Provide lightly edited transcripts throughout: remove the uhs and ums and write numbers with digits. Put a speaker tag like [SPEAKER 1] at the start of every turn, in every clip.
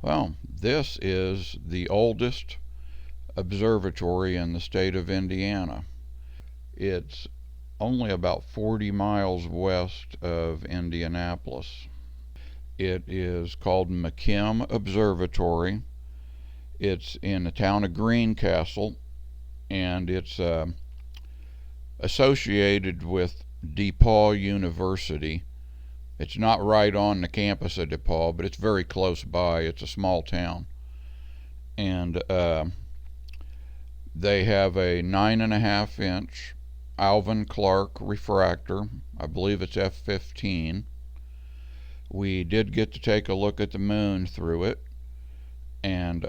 [SPEAKER 1] Well, this is the oldest observatory in the state of Indiana. It's only about 40 miles west of Indianapolis. It is called McKim Observatory. It's in the town of Greencastle, and it's associated with DePauw University. It's not right on the campus of DePauw, but it's very close by. It's a small town. And they have a 9.5-inch Alvin Clark refractor. I believe it's f/15. We did get to take a look at the moon through it. And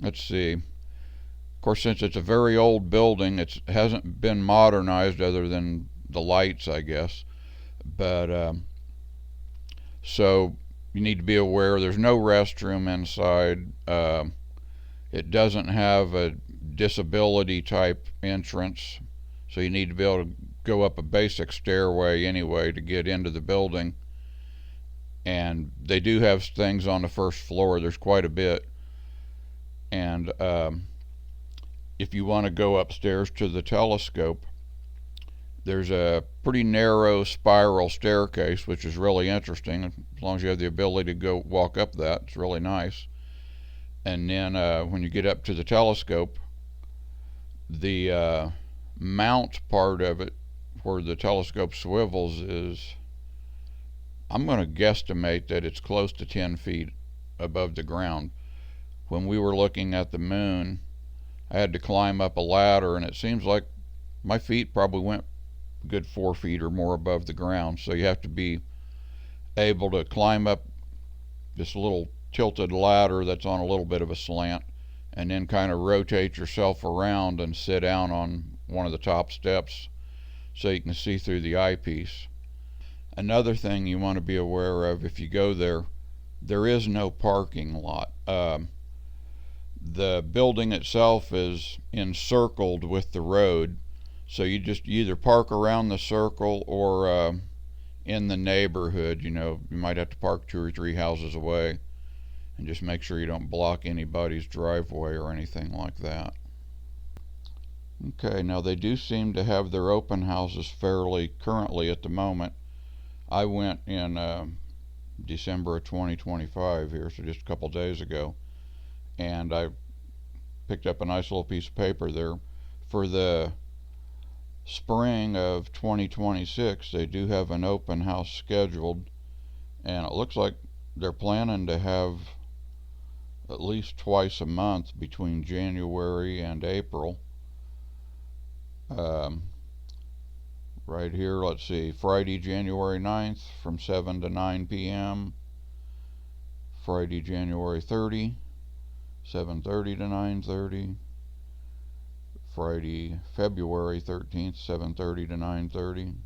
[SPEAKER 1] let's see. Of course, since it's a very old building, it hasn't been modernized other than the lights, I guess. But so you need to be aware there's no restroom inside. It doesn't have a disability type entrance, so you need to be able to go up a basic stairway anyway to get into the building. And they do have things on the first floor. There's quite a bit. And if you want to go upstairs to the telescope, there's a pretty narrow spiral staircase, which is really interesting. As long as you have the ability to go walk up that, it's really nice. And then when you get up to the telescope, the mount part of it, where the telescope swivels, is, I'm going to guesstimate that it's close to 10 feet above the ground. When we were looking at the moon, I had to climb up a ladder, and it seems like my feet probably went a good 4 feet or more above the ground. So you have to be able to climb up this little tilted ladder that's on a little bit of a slant, and then kind of rotate yourself around and sit down on one of the top steps so you can see through the eyepiece. Another thing you want to be aware of if you go there, there is no parking lot. The building itself is encircled with the road, so you either park around the circle or in the neighborhood. You might have to park 2 or 3 houses away, and just make sure you don't block anybody's driveway or anything like that. Okay, now they do seem to have their open houses fairly currently at the moment. I went in December of 2025 here, so just a couple days ago, and I picked up a nice little piece of paper there. For the spring of 2026, they do have an open house scheduled, and it looks like they're planning to have at least twice a month between January and April. Right here, let's see, Friday, January 9th from 7 to 9 p.m. Friday, January 30, 7:30 to 9:30. Friday, February 13th, 7:30 to 9:30.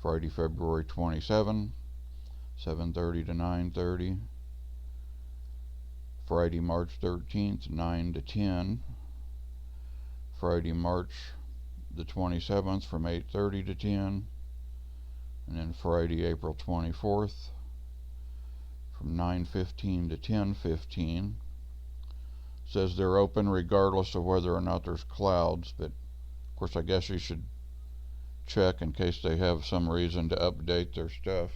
[SPEAKER 1] Friday, February 27, 7:30 to 9:30. Friday, March 13th, 9 to 10. Friday, March the 27th from 8:30 to 10. And then Friday, April 24th from 9:15 to 10:15. Says they're open regardless of whether or not there's clouds, but of course I guess you should check in case they have some reason to update their stuff.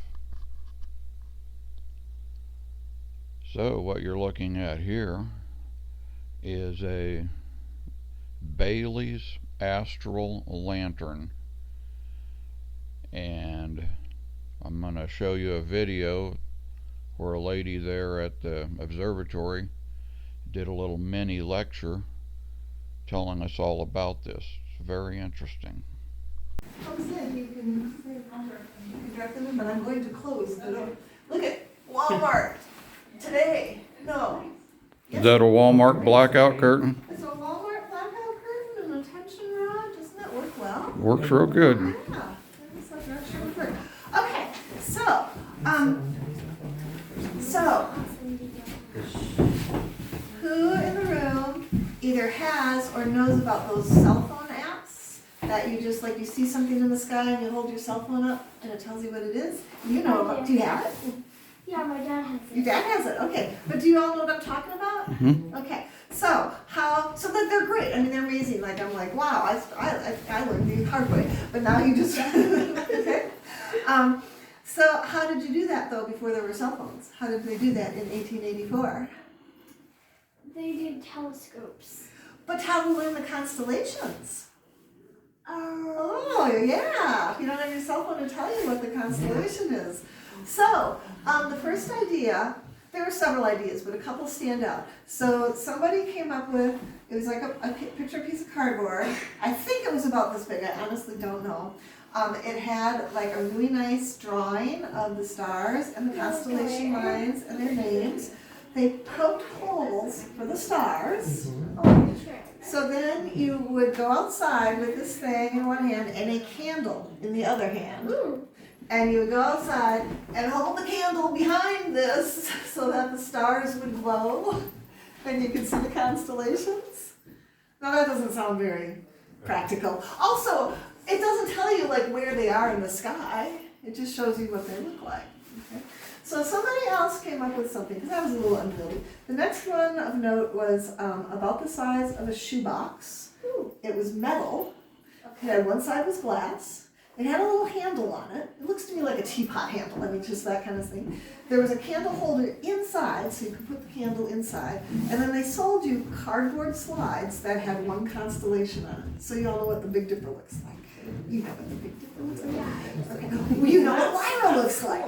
[SPEAKER 1] So what you're looking at here is a Bailey's Astral lantern, and I'm going to show you a video where a lady there at the observatory did a little mini lecture telling us all about this. It's very interesting.
[SPEAKER 2] You can direct them in, but I'm going to close the door. Look at Walmart today. No.
[SPEAKER 1] Is that a Walmart blackout curtain?
[SPEAKER 2] It's a Walmart blackout curtain and a tension rod. Doesn't that work well?
[SPEAKER 1] Works real good.
[SPEAKER 2] Yeah. It's like that should work. Okay, so who in the room either has or knows about those cell phone apps that you just, like, you see something in the sky and you hold your cell phone up and it tells you what it is? You know about, do you have it?
[SPEAKER 3] Yeah, my dad has it.
[SPEAKER 2] Your dad has it, okay. But do you all know what I'm talking about?
[SPEAKER 1] Mm-hmm.
[SPEAKER 2] Okay, so so that they're great. I mean, they're amazing. Like, I'm like, wow, I learned the hard way. But now you just, okay. So how did you do that, though, before there were cell phones? How did they do that in 1884?
[SPEAKER 3] They did telescopes.
[SPEAKER 2] But how to learn the constellations?
[SPEAKER 3] Oh.
[SPEAKER 2] Oh, yeah. You don't have your cell phone to tell you what the constellation is. So, the first idea, there were several ideas, but a couple stand out. So somebody came up with, it was like a picture piece of cardboard. I think it was about this big, I honestly don't know. It had like a really nice drawing of the stars and the constellation lines and their names. They poked holes for the stars. So then you would go outside with this thing in one hand and a candle in the other hand. And you would go outside and hold the candle behind this so that the stars would glow and you could see the constellations. Now that doesn't sound very practical. Also, it doesn't tell you like where they are in the sky. It just shows you what they look like. Okay? So somebody else came up with something, because that was a little unwieldy. The next one of note was about the size of a shoebox. It was metal. It had one side was glass. It had a little handle on it. It looks to me like a teapot handle. I mean, just that kind of thing. There was a candle holder inside, so you could put the candle inside. And then they sold you cardboard slides that had one constellation on it. So you all know what the Big Dipper looks like. You know what the Big Dipper looks like? Okay. Well, you know what Lyra looks like.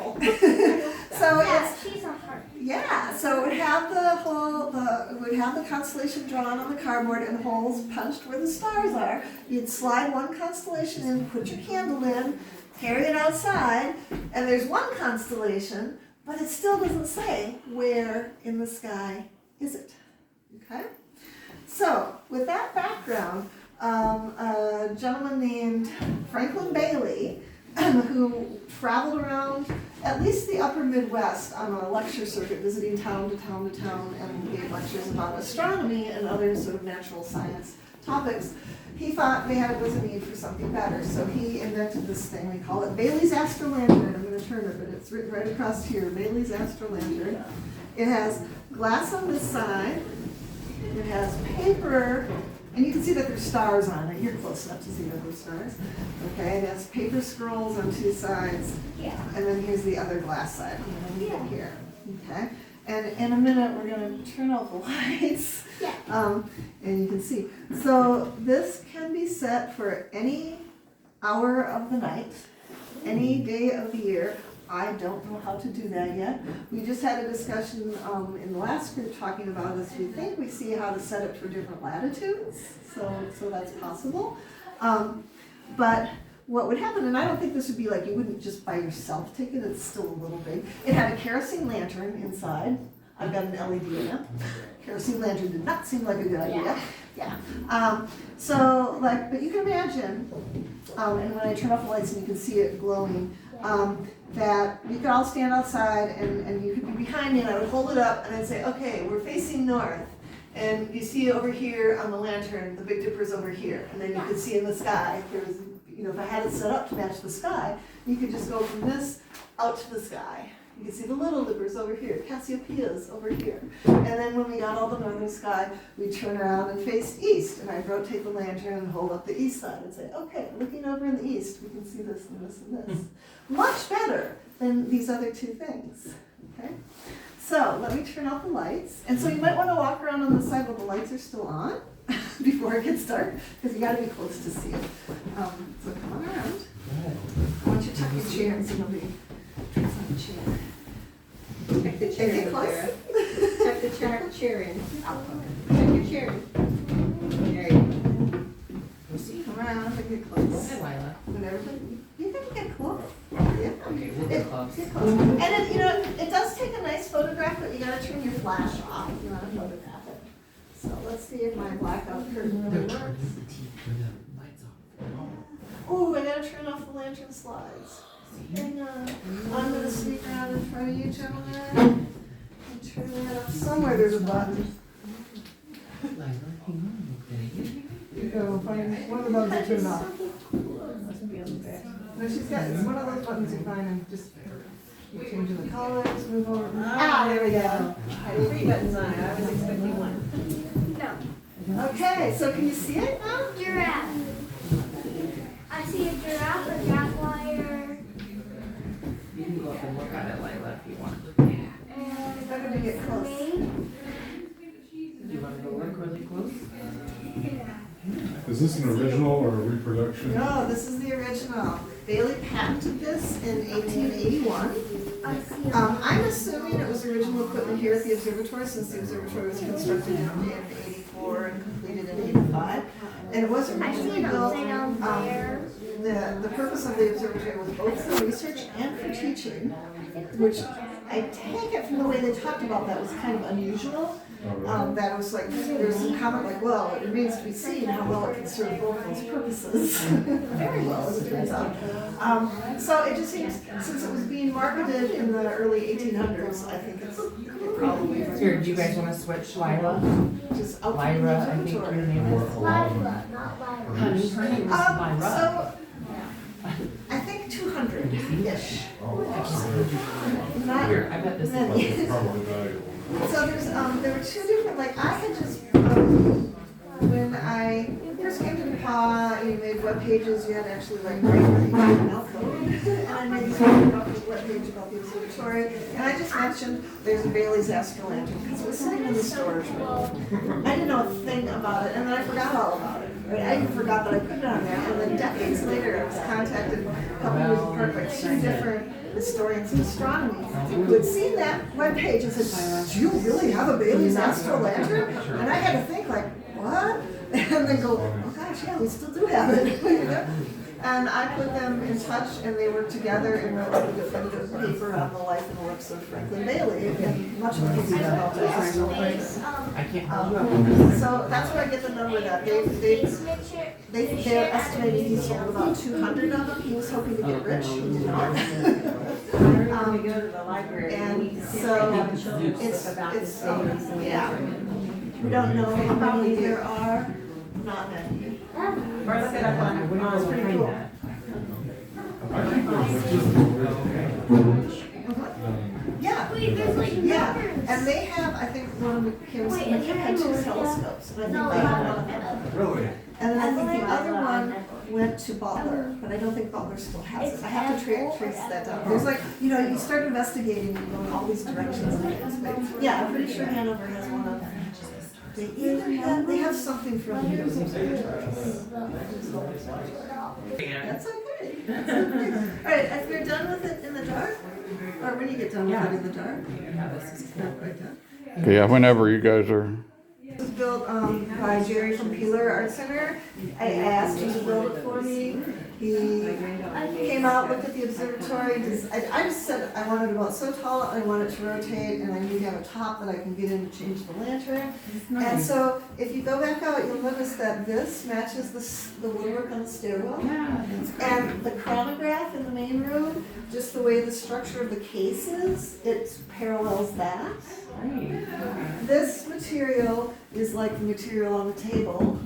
[SPEAKER 2] So it's
[SPEAKER 3] She's a heart.
[SPEAKER 2] yeah. So it would have it would have the constellation drawn on the cardboard and holes punched where the stars are. You'd slide one constellation in, put your candle in, carry it outside, and there's one constellation, but it still doesn't say where in the sky is it. Okay. So with that background, a gentleman named Franklin Bailey, who traveled around at least the upper Midwest on a lecture circuit, visiting town to town to town, and gave lectures about astronomy and other sort of natural science topics. He thought was a need for something better, so he invented this thing. We call it Bailey's Astral Lantern. I'm going to turn it, but it's written right across here, Bailey's Astral Lantern. It has glass on this side. It has paper. And you can see that there's stars on it. You're close enough to see that there's stars. Okay, it has paper scrolls on two sides.
[SPEAKER 3] Yeah.
[SPEAKER 2] And then here's the other glass side. Here. Okay. And in a minute, we're going to turn off the lights.
[SPEAKER 3] Yeah.
[SPEAKER 2] And you can see. So this can be set for any hour of the night, any day of the year. I don't know how to do that yet. We just had a discussion in the last group talking about this. We think we see how to set it for different latitudes, so that's possible. But what would happen, and I don't think this would be like you wouldn't just by yourself take it, it's still a little big. It had a kerosene lantern inside. I've got an LED in it. Kerosene lantern did not seem like a good idea. Yeah. But you can imagine, and when I turn off the lights and you can see it glowing, that you could all stand outside and you could be behind me and I would hold it up and I'd say, okay, we're facing north. And you see over here on the lantern, the Big Dipper's over here. And then you could see in the sky, if I had it set up to match the sky, you could just go from this out to the sky. You can see the Little Dippers over here, Cassiopeia's over here. And then when we got all the northern sky, we'd turn around and face east. And I'd rotate the lantern and hold up the east side and say, okay, looking over in the east, we can see this and this and this. Much better than these other two things. Okay? So let me turn off the lights. And so you might want to walk around on the side while the lights are still on before it gets dark, because you got to be close to see it. So come on around. I want you to tuck your chair and so nobody trips on the chair.
[SPEAKER 4] Tuck the chair in, Clara. Tuck the chair in. Tuck your chair in. There you go. See?
[SPEAKER 2] Come around and get close.
[SPEAKER 4] Hi, Lila.
[SPEAKER 2] When everybody, you can get close. Yeah.
[SPEAKER 4] Okay, we'll get close.
[SPEAKER 2] Get close. And it does take a nice photograph, but you gotta turn your flash off if you want to photograph it. So let's see if my blackout curtain really works. Oh, I gotta turn off the lantern slides. Hang on. I'm gonna sneak around in front of you, gentlemen. And turn that up. Somewhere there's a button. You go find one of the buttons to turn off. No, she's got, it's one of those buttons you find and just Changing the colors, move over.
[SPEAKER 4] There we go. I had 3 buttons on it. I was expecting 1.
[SPEAKER 3] No.
[SPEAKER 2] Okay, so can you see it now?
[SPEAKER 3] Giraffe. I see a giraffe, a jaguar,
[SPEAKER 5] You can go up and look at it, Layla, if you want.
[SPEAKER 3] and
[SPEAKER 2] Better to get close.
[SPEAKER 3] snake.
[SPEAKER 5] Do you want to go look really close?
[SPEAKER 6] Is this an original or a reproduction?
[SPEAKER 2] No, this is the original. Bailey patented this in 1881.
[SPEAKER 3] I see a
[SPEAKER 2] I'm assuming it was original equipment here at the observatory, since the observatory was constructed in 84 and completed in 85. And it was
[SPEAKER 3] I see
[SPEAKER 2] originally
[SPEAKER 3] an
[SPEAKER 2] built,
[SPEAKER 3] upside down bear.
[SPEAKER 2] the purpose of the observatory was both for research and for teaching, which I take it from the way they talked about that was kind of unusual. That was like, there was some comment like, well, it remains to be seen how well it can serve both those purposes. Very well, as it turns out. So it just seems, since it was being marketed in the early 1800s, I think it's probably
[SPEAKER 5] Here, do you guys want to switch Lila?
[SPEAKER 2] just out from the
[SPEAKER 5] Lyra, I think your
[SPEAKER 2] observatory.
[SPEAKER 5] name is.
[SPEAKER 3] Lila, not Lila.
[SPEAKER 5] Honey, her name is Lyra.
[SPEAKER 2] So, I think 200-ish. Not
[SPEAKER 5] Here, I bet this is
[SPEAKER 2] many.
[SPEAKER 5] what
[SPEAKER 6] Probably valuable.
[SPEAKER 2] So there were 2 different, like I had just, when I first came to DePauw, you made web pages, you had to actually like write an code. And I made this web page about the observatory, and I just mentioned there's a Bailey's Astral lantern, because it was sitting in the storage room. I didn't know a thing about it, and then I forgot all about it. Right? I even forgot that I put it on there, and then decades later I was contacted a couple years apart by 2 different historians of astronomy who had seen that webpage and said, do you really have a Bailey's Astral lantern? And I had to think like, what? And then go, oh gosh, yeah, we still do have it. You know? And I put them in touch, and they worked together and wrote a definitive paper on the life and works of Franklin Bailey, and much of it is about the Astral lantern.
[SPEAKER 5] I can't hold you up on this.
[SPEAKER 2] So that's where I get the number that they're estimating he sold about 200 of them. He was hoping to get rich. He did not.
[SPEAKER 4] When we go to the library, we need
[SPEAKER 2] And
[SPEAKER 4] to
[SPEAKER 2] so
[SPEAKER 4] it's about this Bailey's
[SPEAKER 2] yeah. We don't know how many there are. Not many.
[SPEAKER 4] Or look it up on,
[SPEAKER 2] It's pretty
[SPEAKER 4] find
[SPEAKER 2] cool.
[SPEAKER 4] that.
[SPEAKER 6] I think there's just a
[SPEAKER 2] Yeah.
[SPEAKER 3] Wait, there's like
[SPEAKER 2] Yeah,
[SPEAKER 3] numbers.
[SPEAKER 2] and they have, I think, one of McKim's,
[SPEAKER 3] Wait,
[SPEAKER 2] McKim had 2
[SPEAKER 3] and
[SPEAKER 2] telescopes, and I think
[SPEAKER 3] No,
[SPEAKER 2] they had one of them.
[SPEAKER 6] Really?
[SPEAKER 2] And then I think the other one went to Butler, but I don't think Butler still has it. I have to trace that down. There's like, you start investigating, you go in all these directions. And things, but yeah, I'm pretty sure Hanover has one of them. They either have, they have something from the observatory. That's okay. That's okay. All right, if you're done with it in the dark, or when you get done with it in the dark,
[SPEAKER 5] Yeah, this is
[SPEAKER 2] not quite done.
[SPEAKER 1] Okay, yeah, whenever you guys are.
[SPEAKER 2] It was built by Jerry from Peeler Art Center. I asked him to build it for me. He came out, looked at the observatory. I just said I wanted it about so tall, I want it to rotate, and I need to have a top that I can get in to change the lantern. And so if you go back out, you'll notice that this matches the woodwork on the stairwell.
[SPEAKER 5] Yeah, that's great.
[SPEAKER 2] And the chronograph in the main room, just the way the structure of the case is, it parallels that.
[SPEAKER 5] Great.
[SPEAKER 2] This material is like the material on the table.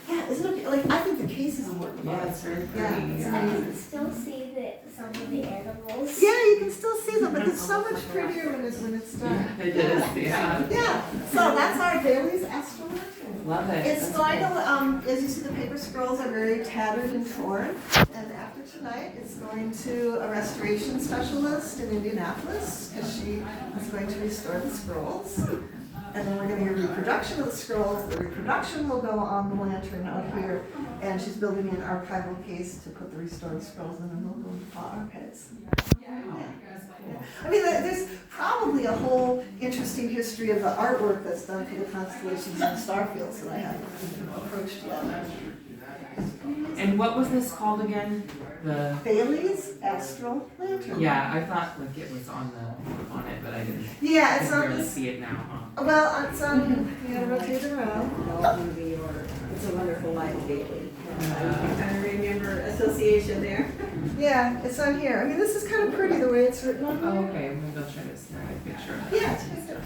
[SPEAKER 2] Yeah, isn't it, like, I think the case is more
[SPEAKER 5] Yeah, it's very
[SPEAKER 2] Yeah,
[SPEAKER 5] pretty.
[SPEAKER 2] it's
[SPEAKER 3] I
[SPEAKER 2] amazing.
[SPEAKER 3] can still see some of the animals.
[SPEAKER 2] Yeah, you can still see them, but it's so much prettier when it's dark.
[SPEAKER 5] It is, yeah.
[SPEAKER 2] Yeah, so that's our Bailey's Astral lantern.
[SPEAKER 5] Love it.
[SPEAKER 2] It's
[SPEAKER 5] That's
[SPEAKER 2] going
[SPEAKER 5] great.
[SPEAKER 2] to, as you see, the paper scrolls are very tattered and torn. And after tonight, it's going to a restoration specialist in Indianapolis, because she is going to restore the scrolls. And then we're going to get a reproduction of the scrolls. The reproduction will go on the lantern out here. And she's building me an archival case to put the restored scrolls in, and they'll go into our archives. Yeah. I mean, there's probably a whole interesting history of the artwork that's done for the constellations and star fields that I haven't approached yet.
[SPEAKER 5] And what was this called again? The,
[SPEAKER 2] Bailey's Astral Lantern.
[SPEAKER 5] yeah, I thought like it was on it, but I didn't.
[SPEAKER 2] Yeah,
[SPEAKER 5] I
[SPEAKER 2] it's
[SPEAKER 5] can
[SPEAKER 2] on
[SPEAKER 5] barely
[SPEAKER 2] this.
[SPEAKER 5] see it now, huh?
[SPEAKER 2] Well, it's on. You gotta rotate it around.
[SPEAKER 4] It's a Wonderful Life Bailey. I kind of remember association there.
[SPEAKER 2] Yeah, it's on here. I mean, this is kind of pretty the way it's written on
[SPEAKER 5] Oh,
[SPEAKER 2] here.
[SPEAKER 5] okay, maybe I'll try to snap a picture of it.
[SPEAKER 2] Yeah, it's good.